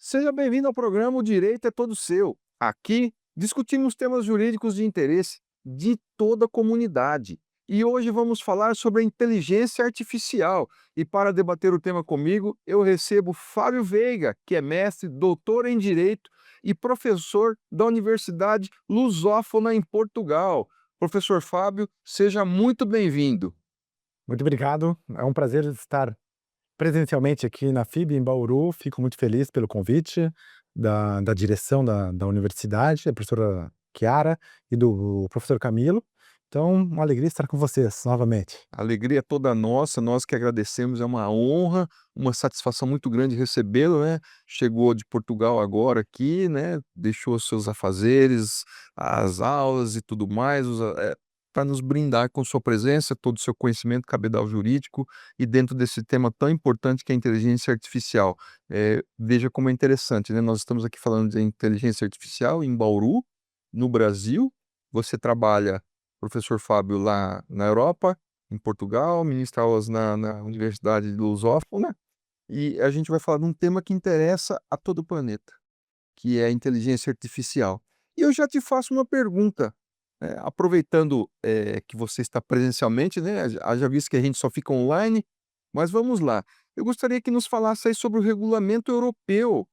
Seja bem-vindo ao programa O Direito é Todo Seu. Aqui discutimos temas jurídicos de interesse de toda a comunidade. E hoje vamos falar sobre a inteligência artificial. E para debater o tema comigo, eu recebo Fábio Veiga, que é mestre, doutor em Direito e professor da Universidade Lusófona em Portugal. Professor Fábio, seja muito bem-vindo. Muito obrigado, é um prazer estar presencialmente aqui na FIB em Bauru. Fico muito feliz pelo convite da direção da universidade, a professora Chiara e do professor Camilo. Então, uma alegria estar com vocês novamente. A alegria é toda nossa, nós que agradecemos, é uma honra, uma satisfação muito grande recebê-lo, né. Chegou de Portugal agora aqui, né, deixou os seus afazeres, as aulas e tudo mais, para nos brindar com sua presença, todo o seu conhecimento cabedal jurídico e dentro desse tema tão importante que é a inteligência artificial. Veja como é interessante, né, nós estamos aqui falando de inteligência artificial em Bauru, no Brasil. Você trabalha, professor Fábio, lá na Europa, em Portugal, ministra aulas na Universidade de Lusófona, e a gente vai falar de um tema que interessa a todo o planeta, que é a inteligência artificial. E eu já te faço uma pergunta, aproveitando, que você está presencialmente, né, haja visto que a gente só fica online, mas vamos lá. Eu gostaria que nos falasse aí sobre o regulamento europeu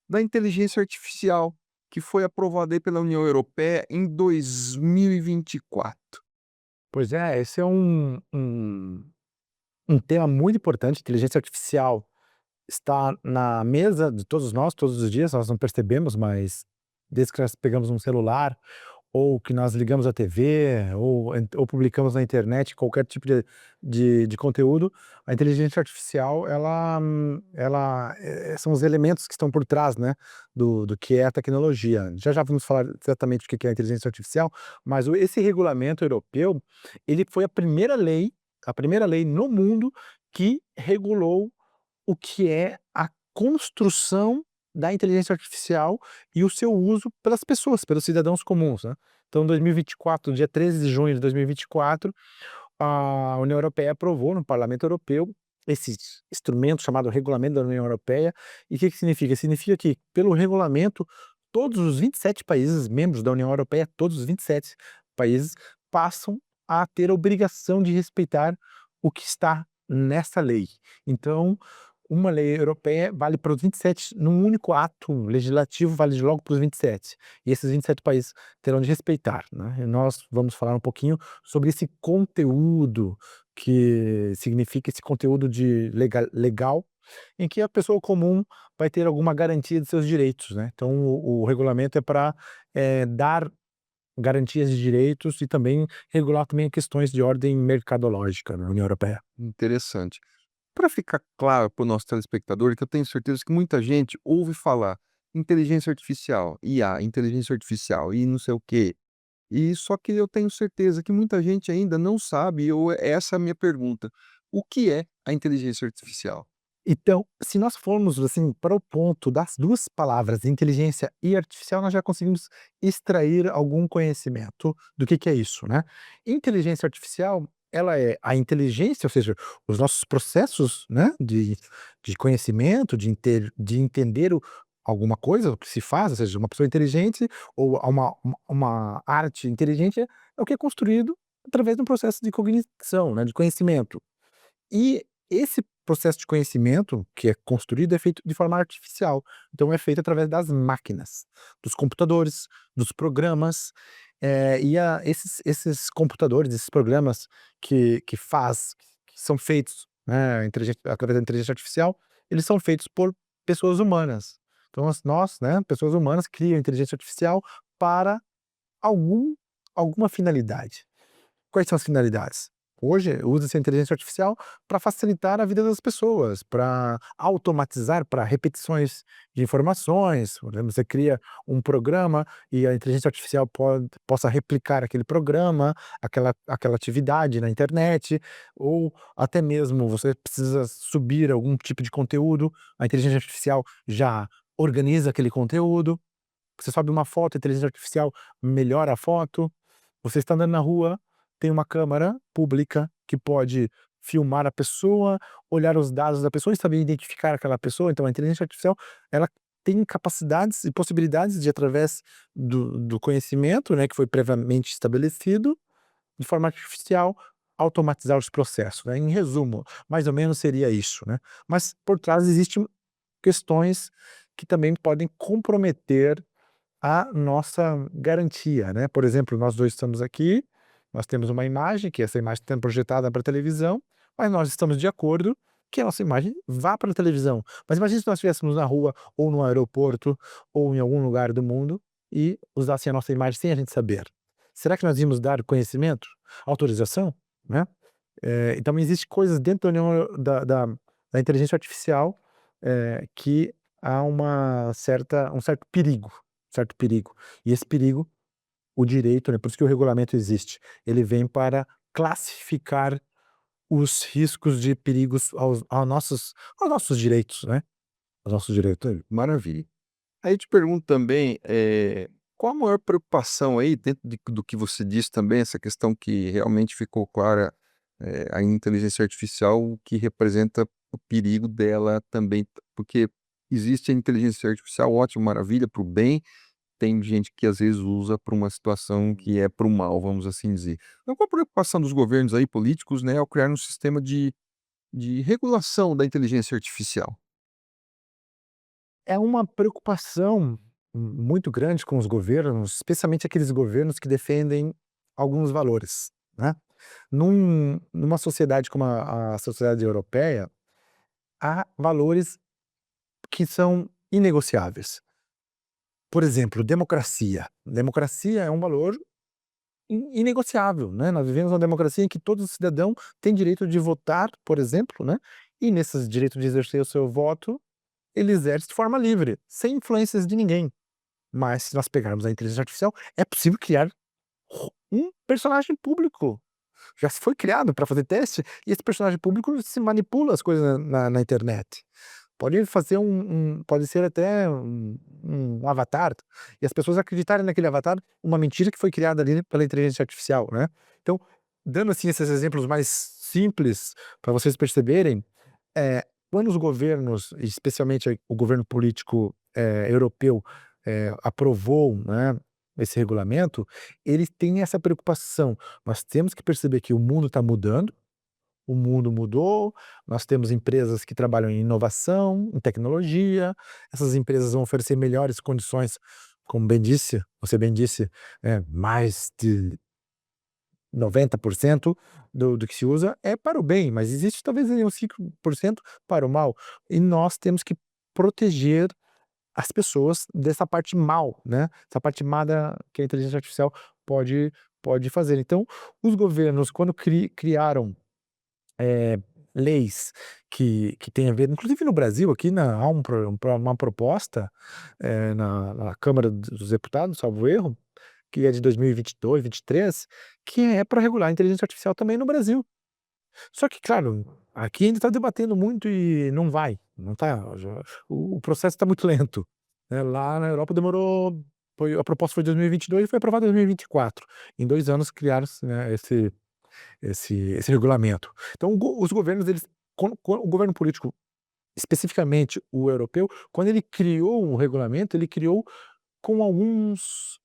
da inteligência artificial, que foi aprovado aí pela União Europeia em 2024. Pois é, esse é um tema muito importante. Inteligência artificial está na mesa de todos nós, todos os dias. Nós não percebemos, mas desde que nós pegamos um celular, ou que nós ligamos a TV, ou publicamos na internet qualquer tipo de conteúdo, a inteligência artificial são os elementos que estão por trás, né, do que é a tecnologia. Já vamos falar exatamente o que é a inteligência artificial, mas esse regulamento europeu, ele foi a primeira lei no mundo que regulou o que é a construção da inteligência artificial e o seu uso pelas pessoas, pelos cidadãos comuns, né. Então, em 2024, dia 13 de junho de 2024, a União Europeia aprovou no Parlamento Europeu esse instrumento chamado Regulamento da União Europeia. E o que que significa? Significa que, pelo regulamento, todos os 27 países membros da União Europeia, todos os 27 países, passam a ter a obrigação de respeitar o que está nessa lei. Então, uma lei europeia vale para os 27 num único ato legislativo, vale logo para os 27. E esses 27 países terão de respeitar, né. E nós vamos falar um pouquinho sobre esse conteúdo, que significa esse conteúdo de legal, em que a pessoa comum vai ter alguma garantia de seus direitos, né. Então o regulamento é para dar garantias de direitos e também regular também questões de ordem mercadológica na União Europeia. Interessante. Para ficar claro para o nosso telespectador, que eu tenho certeza que muita gente ouve falar inteligência artificial, IA, inteligência artificial e não sei o quê, e só que eu tenho certeza que muita gente ainda não sabe, essa é a minha pergunta: o que é a inteligência artificial? Então, se nós formos, assim, para o ponto das 2 palavras, inteligência e artificial, nós já conseguimos extrair algum conhecimento do que é isso, né. Inteligência artificial, ela é a inteligência, ou seja, os nossos processos, né, de conhecimento, de entender alguma coisa, o que se faz, ou seja, uma pessoa inteligente ou uma arte inteligente é o que é construído através de um processo de cognição, né, de conhecimento. E esse processo de conhecimento que é construído é feito de forma artificial, então é feito através das máquinas, dos computadores, dos programas, esses computadores, esses programas que são feitos, né, através da inteligência artificial, eles são feitos por pessoas humanas. Então nós, né, pessoas humanas criam inteligência artificial para algum alguma finalidade. Quais são as finalidades? Hoje usa-se a inteligência artificial para facilitar a vida das pessoas, para automatizar, para repetições de informações. Por exemplo, você cria um programa e a inteligência artificial possa replicar aquele programa, aquela atividade na internet, ou até mesmo você precisa subir algum tipo de conteúdo, a inteligência artificial já organiza aquele conteúdo. Você sobe uma foto, a inteligência artificial melhora a foto. Você está andando na rua, tem uma câmera pública que pode filmar a pessoa, olhar os dados da pessoa e saber identificar aquela pessoa. Então a inteligência artificial, ela tem capacidades e possibilidades de, através do conhecimento, né, que foi previamente estabelecido, de forma artificial, automatizar os processos, né. Em resumo, mais ou menos seria isso, né. Mas por trás existem questões que também podem comprometer a nossa garantia, né. Por exemplo, nós 2 estamos aqui, nós temos uma imagem, que essa imagem está sendo projetada para a televisão, mas nós estamos de acordo que a nossa imagem vá para a televisão. Mas imagine se nós estivéssemos na rua, ou no aeroporto, ou em algum lugar do mundo, e usassem a nossa imagem sem a gente saber. Será que nós íamos dar conhecimento? Autorização? Né? Então existe coisas dentro da união da inteligência artificial, que há um certo perigo. E esse perigo, o direito, né, por isso que o regulamento existe, ele vem para classificar os riscos de perigos aos nossos direitos, né, aos nossos direitos. Maravilha. Aí eu te pergunto também, qual a maior preocupação aí dentro do que você disse também, essa questão que realmente ficou clara, a inteligência artificial, o que representa o perigo dela também, porque existe a inteligência artificial, ótimo, maravilha, para o bem, tem gente que às vezes usa para uma situação que é para o mal, vamos assim dizer. Então qual a preocupação dos governos aí, políticos, né, ao criar um sistema de regulação da inteligência artificial? É uma preocupação muito grande com os governos, especialmente aqueles governos que defendem alguns valores, né. Numa sociedade como a sociedade europeia, há valores que são inegociáveis. Por exemplo, democracia. Democracia é um valor inegociável, né, nós vivemos uma democracia em que todo cidadão tem direito de votar, por exemplo, né, e nesse direito de exercer o seu voto, ele exerce de forma livre, sem influências de ninguém. Mas se nós pegarmos a inteligência artificial, é possível criar um personagem público. Já se foi criado para fazer teste, e esse personagem público se manipula as coisas na internet. Pode fazer pode ser até um avatar, e as pessoas acreditarem naquele avatar, uma mentira que foi criada ali pela inteligência artificial, né. Então, dando, assim, esses exemplos mais simples para vocês perceberem, quando os governos, especialmente o governo político, europeu, aprovou, né, esse regulamento, eles têm essa preocupação. Nós temos que perceber que o mundo está mudando, o mundo mudou, nós temos empresas que trabalham em inovação, em tecnologia, essas empresas vão oferecer melhores condições, como você bem disse, mais de 90% do que se usa é para o bem, mas existe talvez ali uns 5% para o mal, e nós temos que proteger as pessoas dessa parte mal, né, essa parte má que a inteligência artificial pode fazer. Então, os governos quando criaram, eh, leis que têm a ver, inclusive no Brasil aqui há uma proposta, na Câmara dos Deputados, salvo erro, que é de 2022, 23, que é para regular a inteligência artificial também no Brasil. Só que, claro, aqui ainda está debatendo muito e não vai, não tá, o processo está muito lento, né. Lá na Europa demorou, a proposta foi 2022 e foi aprovada em 2024. Em 2 anos criaram-se, né, esse regulamento. Então os governos, eles quando o governo político, especificamente o europeu, quando ele criou um regulamento, ele criou com alguns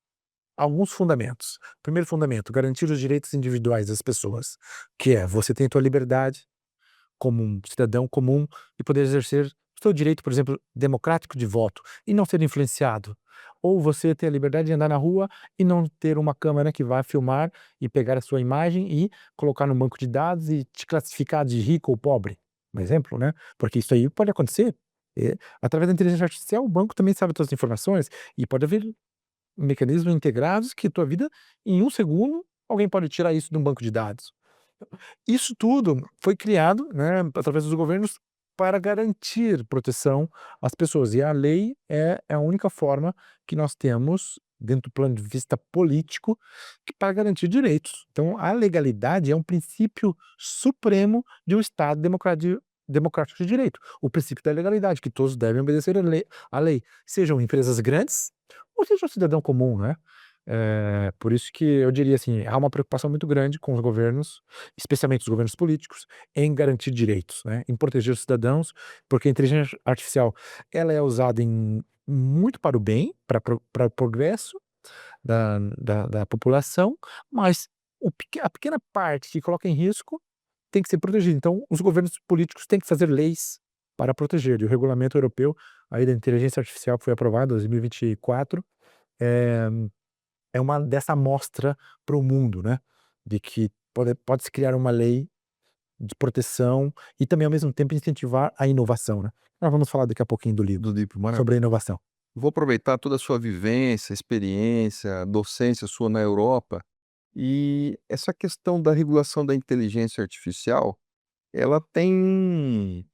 fundamentos. Primeiro fundamento, garantir os direitos individuais das pessoas, que é: você tem a tua liberdade como um cidadão comum de poder exercer o seu direito, por exemplo, democrático de voto e não ser influenciado. Ou você ter a liberdade de andar na rua e não ter uma câmera que vai filmar e pegar a sua imagem e colocar no banco de dados e te classificar de rico ou pobre, um exemplo, né, porque isso aí pode acontecer. Através da inteligência artificial, o banco também sabe as tuas informações e pode haver mecanismos integrados que tua vida, em um segundo, alguém pode tirar isso de um banco de dados. Isso tudo foi criado, né, através dos governos para garantir proteção às pessoas, e a lei é a única forma que nós temos, dentro do plano de vista político, que para garantir direitos. Então a legalidade é um princípio supremo de um Estado democrático de direito. O princípio da legalidade, que todos devem obedecer à lei, sejam empresas grandes ou seja o cidadão comum, né. Por isso que eu diria assim, há uma preocupação muito grande com os governos, especialmente os governos políticos, em garantir direitos, né, em proteger os cidadãos, porque a inteligência artificial, ela é usada muito para o bem, para o progresso da população, mas a pequena parte que coloca em risco tem que ser protegida. Então, os governos políticos têm que fazer leis para proteger. E o regulamento europeu aí da inteligência artificial que foi aprovado em 2024 é, é uma dessa amostra para o mundo, né? De que pode-se criar uma lei de proteção e também, ao mesmo tempo, incentivar a inovação, né? Nós vamos falar daqui a pouquinho do livro do livro, sobre a maravilha. inovação. Vou aproveitar toda a sua vivência, experiência, docência sua na Europa, e essa questão da regulação da inteligência artificial, ela tem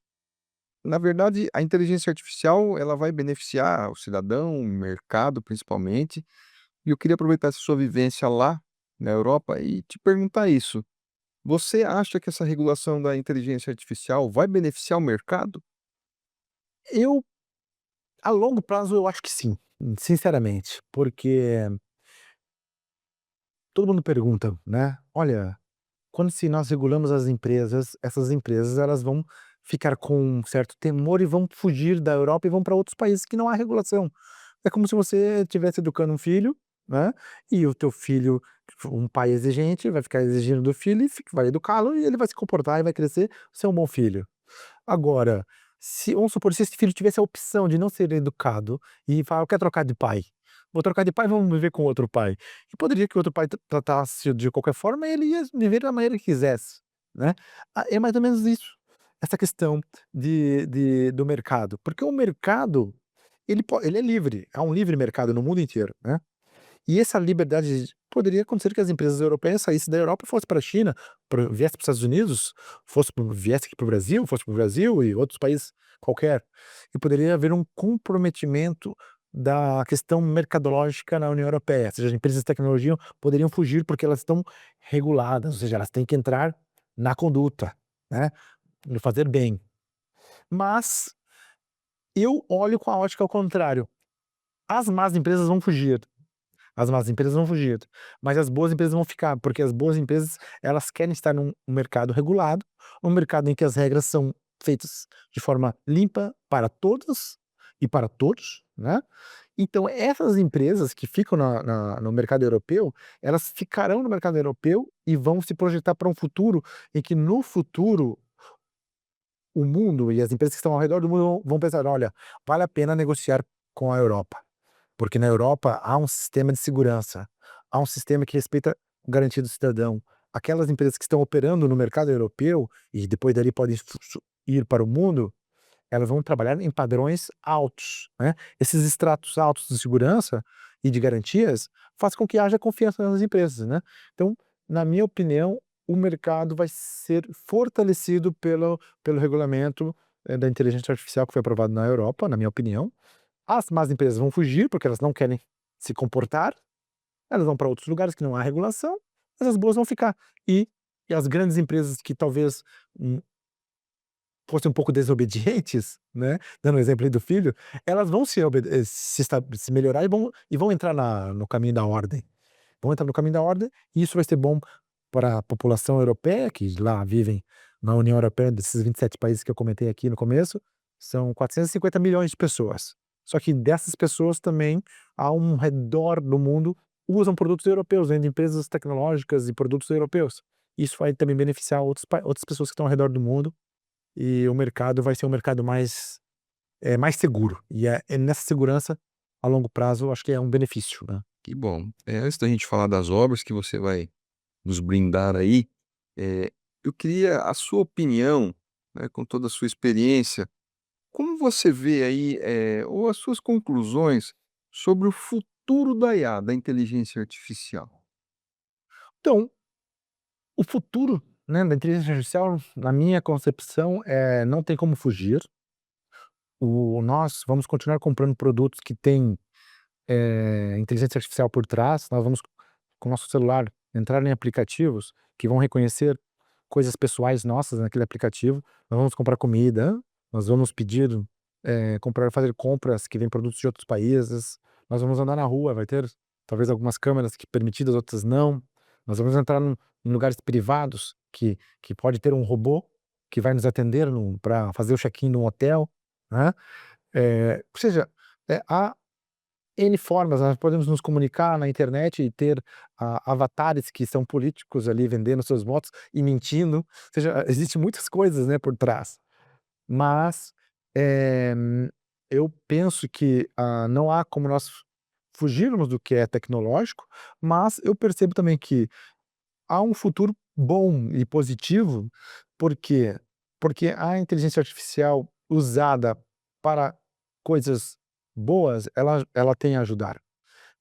na verdade, a inteligência artificial, ela vai beneficiar o cidadão, o mercado principalmente, e eu queria aproveitar essa sua vivência lá na Europa e te perguntar isso: você acha que essa regulação da inteligência artificial vai beneficiar o mercado? Eu, a longo prazo, eu acho que sim, sinceramente, porque todo mundo pergunta, né? Olha, quando se nós regulamos as empresas, essas empresas elas vão ficar com um certo temor e vão fugir da Europa e vão para outros países que não há regulação. É como se você estivesse educando um filho, né? E o teu filho, um pai exigente, vai ficar exigindo do filho e vai educá-lo e ele vai se comportar e vai crescer, ser um bom filho. Agora, se vamos supor, se esse filho tivesse a opção de não ser educado e falar: "Eu quero trocar de pai. Vou trocar de pai, vamos viver com outro pai". E poderia que o outro pai tratasse de qualquer forma, ele ia viver da maneira que quisesse, né. É mais ou menos isso, essa questão do mercado, porque o mercado, ele é livre, há um livre mercado no mundo inteiro, né. E essa liberdade poderia acontecer que as empresas europeias saíssem da Europa e fossem para a China, viesse para os Estados Unidos, viesse aqui para o Brasil, fosse para o Brasil e outros países qualquer. E poderia haver um comprometimento da questão mercadológica na União Europeia, ou seja, as empresas de tecnologia poderiam fugir porque elas estão reguladas, ou seja, elas têm que entrar na conduta, né, no fazer bem. Mas eu olho com a ótica ao contrário, as más empresas vão fugir. As más empresas vão fugir, mas as boas empresas vão ficar, porque as boas empresas, elas querem estar num mercado regulado, um mercado em que as regras são feitas de forma limpa para todas e para todos, né. Então essas empresas que ficam no mercado europeu, elas ficarão no mercado europeu e vão se projetar para um futuro em que no futuro, o mundo e as empresas que estão ao redor do mundo vão pensar: "Olha, vale a pena negociar com a Europa". Porque na Europa há um sistema de segurança, há um sistema que respeita a garantia do cidadão. Aquelas empresas que estão operando no mercado europeu e depois dali podem ir para o mundo, elas vão trabalhar em padrões altos, né. Esses estratos altos de segurança e de garantias faz com que haja confiança nas empresas, né. Então, na minha opinião, o mercado vai ser fortalecido pelo regulamento, da inteligência artificial que foi aprovado na Europa, na minha opinião. As más empresas vão fugir, porque elas não querem se comportar, elas vão para outros lugares que não há regulação, mas as boas vão ficar. E as grandes empresas que talvez, fossem um pouco desobedientes, né, dando o exemplo aí do filho, elas vão se melhorar e vão entrar no caminho da ordem. Vão entrar no caminho da ordem, e isso vai ser bom para a população europeia, que lá vivem na União Europeia, desses 27 países que eu comentei aqui no começo, são 450 milhões de pessoas. Só que dessas pessoas também, ao redor do mundo, usam produtos europeus, vêm de empresas tecnológicas e produtos europeus. Isso vai também beneficiar outras pessoas que estão ao redor do mundo, e o mercado vai ser um mercado mais seguro. E é nessa segurança, a longo prazo, eu acho que é um benefício, né. Que bom. Antes da gente falar das obras que você vai nos brindar aí, eu queria a sua opinião, né, com toda a sua experiência, como você vê aí, ou as suas conclusões sobre o futuro da IA, da inteligência artificial? Então, o futuro, né, da inteligência artificial, na minha concepção, não tem como fugir. Nós vamos continuar comprando produtos que têm, inteligência artificial por trás, nós vamos, com o nosso celular, entrar em aplicativos que vão reconhecer coisas pessoais nossas naquele aplicativo, nós vamos comprar comida, nós vamos pedir, fazer compras que vêm produtos de outros países, nós vamos andar na rua, vai ter talvez algumas câmeras que permitidas, outras não, nós vamos entrar em lugares privados que pode ter um robô que vai nos atender para fazer o check-in num hotel, né. Ou seja, há N formas, nós podemos nos comunicar na internet e ter avatares que são políticos ali vendendo seus votos e mentindo, ou seja, existe muitas coisas, né, por trás. Mas, eh, eu penso que, não há como nós fugirmos do que é tecnológico, mas eu percebo também que há um futuro bom e positivo, por quê? Porque a inteligência artificial usada para coisas boas, ela tem a ajudar.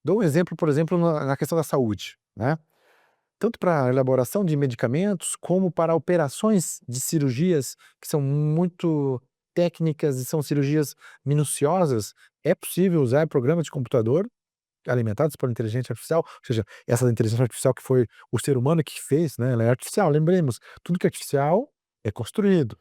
Dou um exemplo, por exemplo, na questão da saúde, né, tanto para a elaboração de medicamentos, como para operações de cirurgias que são muito técnicas e são cirurgias minuciosas, é possível usar programas de computador alimentados por inteligência artificial, ou seja, essa inteligência artificial que foi o ser humano que fez, né, ela é artificial, lembremos, tudo que é artificial é construído.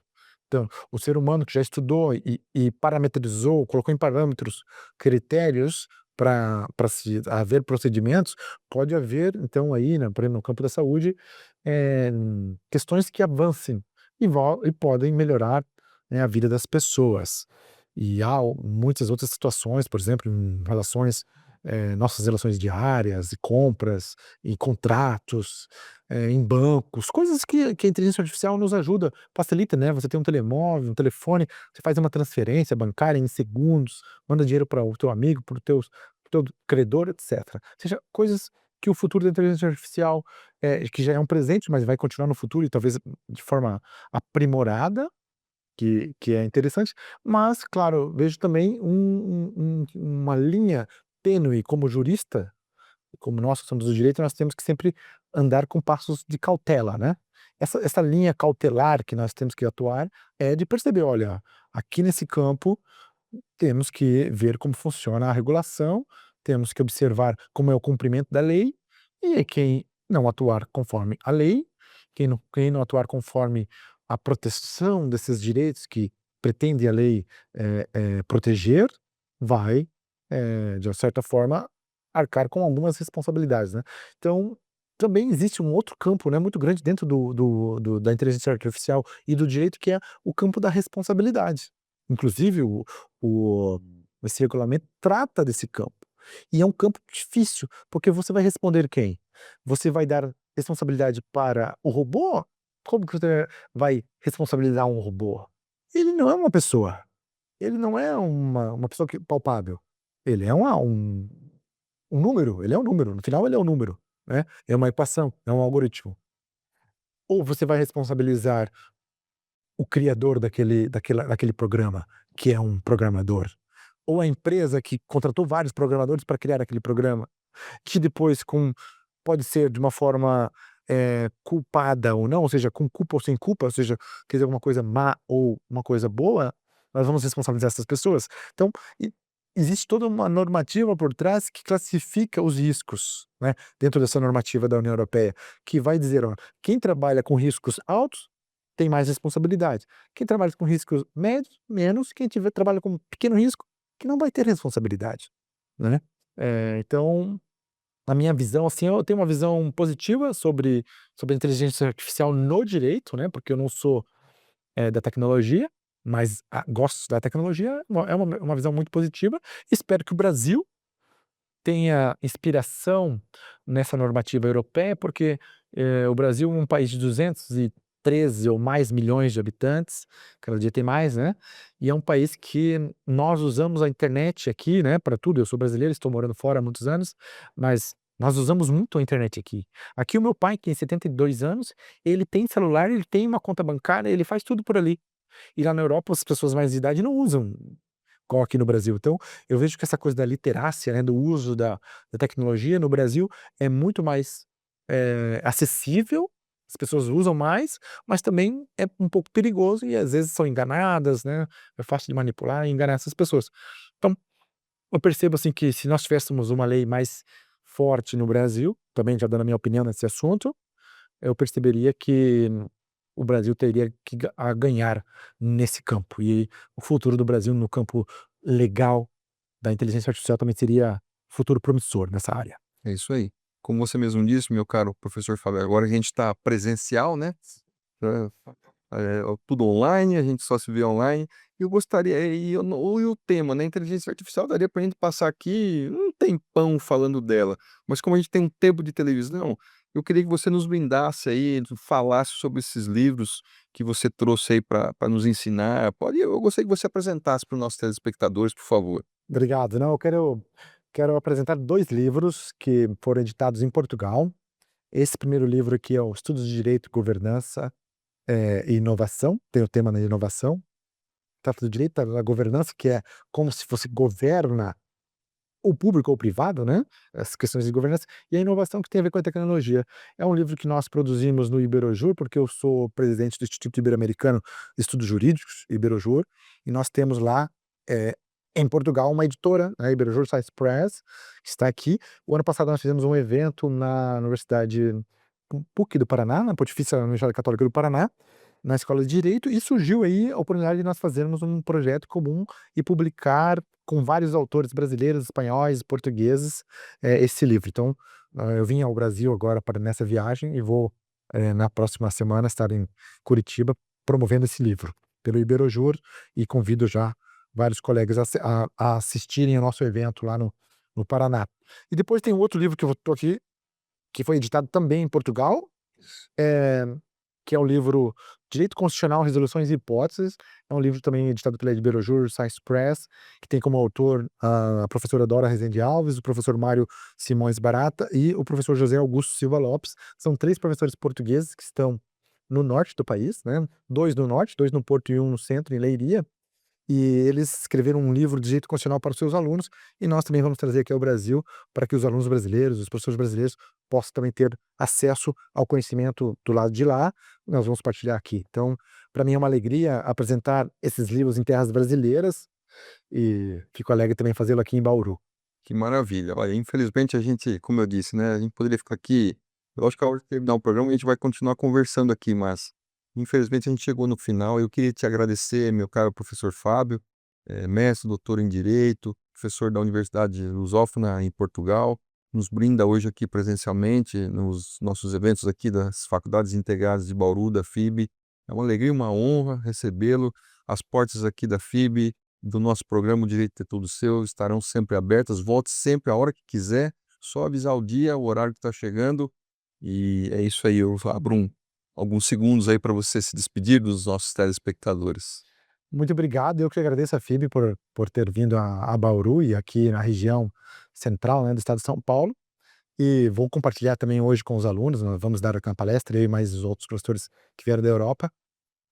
Então, o ser humano que já estudou e parametrizou, colocou em parâmetros critérios para se haver procedimentos, pode haver então aí, né, por exemplo, no campo da saúde, eh, questões que avancem e podem melhorar, né, a vida das pessoas. E há muitas outras situações, por exemplo, em relações, nossas relações diárias e compras, e contratos, em bancos, coisas que a inteligência artificial nos ajuda, facilita, né, você tem um telemóvel, um telefone, você faz uma transferência bancária em segundos, manda dinheiro para o teu amigo, para o teu credor, etcétera. Ou seja, coisas que o futuro da inteligência artificial, que já é um presente, mas vai continuar no futuro e talvez de forma aprimorada, que é interessante, mas claro, vejo também uma linha tênue como jurista, como nós que somos do direito, nós temos que sempre andar com passos de cautela, né. Essa linha cautelar que nós temos que atuar é de perceber: "Olha, aqui nesse campo temos que ver como funciona a regulação, temos que observar como é o cumprimento da lei, e quem não atuar conforme a lei, quem não atuar conforme a proteção desses direitos que pretende a lei, proteger, vai, de uma certa forma, arcar com algumas responsabilidades, né. Então, também existe um outro campo, né, muito grande dentro da inteligência artificial e do direito, que é o campo da responsabilidade. Inclusive o esse regulamento trata desse campo. E é um campo difícil, porque você vai responder quem? Você vai dar responsabilidade para o robô? Como que você vai responsabilizar um robô? Ele não é uma pessoa, ele não é uma pessoa palpável, ele é um número, ele é um número, no final ele é um número, né, é uma equação, é um algoritmo. Ou você vai responsabilizar o criador daquele programa, que é um programador, ou a empresa que contratou vários programadores para criar aquele programa, que depois pode ser de uma forma, culpada ou não, ou seja, com culpa ou sem culpa, ou seja, quer dizer, alguma coisa má ou uma coisa boa, nós vamos responsabilizar essas pessoas. Então, e existe toda uma normativa por trás que classifica os riscos, né, dentro dessa normativa da União Europeia, que vai dizer: "Ó, quem trabalha com riscos altos tem mais responsabilidade, quem trabalha com riscos médios, menos, quem trabalha com pequeno risco, que não vai ter responsabilidade", né. Então, na minha visão, assim, eu tenho uma visão positiva sobre a inteligência artificial no direito, né, porque eu não sou, da tecnologia, mas gosto da tecnologia, é uma visão muito positiva. Espero que o Brasil tenha inspiração nessa normativa europeia, porque, o Brasil é um país de 213 ou mais milhões de habitantes, cada dia tem mais, né, e é um país que nós usamos a internet aqui, né, para tudo. Eu sou brasileiro, estou morando fora há muitos anos, mas nós usamos muito a internet aqui. Aqui o meu pai, que tem 72 anos, ele tem celular, ele tem uma conta bancária, ele faz tudo por ali. E lá na Europa as pessoas mais de idade não usam igual aqui no Brasil. Então, eu vejo que essa coisa da literácia, né, do uso da tecnologia no Brasil é muito mais, acessível, as pessoas usam mais, mas também é um pouco perigoso e às vezes são enganadas, né, é fácil de manipular e enganar essas pessoas. Então, eu percebo, assim, que se nós tivéssemos uma lei mais forte no Brasil, também já dando a minha opinião nesse assunto, eu perceberia que o Brasil teria que ganhar nesse campo. E o futuro do Brasil no campo legal da inteligência artificial também seria futuro promissor nessa área. É isso aí. Como você mesmo disse, meu caro professor Fábio, agora que a gente está presencial, né, tudo online, a gente só se vê online. Eu gostaria e eu não e o tema, né, inteligência artificial daria para a gente passar aqui um tempão falando dela, mas como a gente tem um tempo de televisão, eu queria que você nos brindasse aí, falasse sobre esses livros que você trouxe aí para nos ensinar. Eu gostaria que você apresentasse para os nossos telespectadores, por favor. Obrigado. Não, eu quero apresentar 2 livros que foram editados em Portugal. Esse primeiro livro aqui é o Estudos de Direito, Governança, e Inovação, tem o tema da inovação. Trata do direito da governança, que é como se você governa o público ou o privado, né, as questões de governança, e a inovação que tem a ver com a tecnologia. É um livro que nós produzimos no Iberojur, porque eu sou presidente do Instituto Ibero-Americano de Estudos Jurídicos, Iberojur, e nós temos lá, eh, em Portugal, uma editora, a Iberojur Science Press, que está aqui. O ano passado nós fizemos um evento na Universidade PUC do Paraná, na Pontifícia Universidade Católica do Paraná, na Escola de Direito, e surgiu aí a oportunidade de nós fazermos um projeto comum e publicar com vários autores brasileiros, espanhóis, portugueses, esse livro. Então, eu vim ao Brasil agora para nessa viagem e vou, na próxima semana estar em Curitiba promovendo esse livro pelo Iberojur, e convido já vários colegas a assistirem ao nosso evento lá no Paraná. E depois tem um outro livro que eu estou aqui, que foi editado também em Portugal, eh, que é o livro Direito Constitucional, Resoluções e Hipóteses. É um livro também editado pela Iberojur Science Press, que tem como autor a professora Dora Rezende Alves, o professor Mário Simões Barata e o professor José Augusto Silva Lopes. São 3 professores portugueses que estão no norte do país, né, 2 no norte, 2 no Porto e 1 no centro, em Leiria. E eles escreveram um livro de direito constitucional para os seus alunos, e nós também vamos trazer aqui ao Brasil, para que os alunos brasileiros, os professores brasileiros, possam também ter acesso ao conhecimento do lado de lá. Nós vamos partilhar aqui. Então, para mim é uma alegria apresentar esses livros em terras brasileiras, e fico alegre também fazê-lo aqui em Bauru. Que maravilha. Olha, infelizmente a gente, como eu disse, né, a gente poderia ficar aqui, eu acho que a hora de terminar o programa a gente vai continuar conversando aqui, mas infelizmente a gente chegou no final. Eu queria te agradecer, meu caro professor Fábio, mestre, doutor em Direito, professor da Universidade Lusófona em Portugal, nos brinda hoje aqui presencialmente nos nossos eventos aqui das Faculdades Integradas de Bauru, da FIB. É uma alegria e uma honra recebê-lo. As portas aqui da FIB, do nosso programa O Direito é Todo Seu, estarão sempre abertas. Volte sempre a hora que quiser, só avisar o dia, o horário que está chegando. E é isso aí, eu abro alguns segundos aí para você se despedir dos nossos telespectadores. Muito obrigado, eu que agradeço a FIB por ter vindo a Bauru e aqui na região central, né, do estado de São Paulo. E vou compartilhar também hoje com os alunos, nós vamos dar aqui uma palestra, eu e mais os outros professores que vieram da Europa,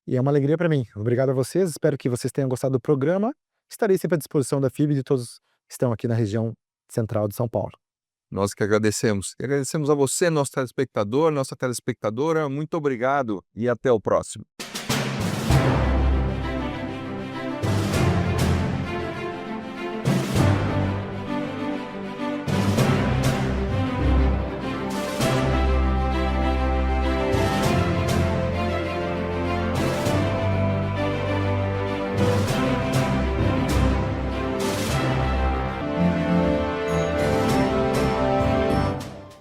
e é uma alegria para mim. Obrigado a vocês, espero que vocês tenham gostado do programa. Estarei sempre à disposição da FIB e de todos que estão aqui na região central de São Paulo. Nós que agradecemos. E agradecemos a você, nosso telespectador, nossa telespectadora. Muito obrigado e até o próximo.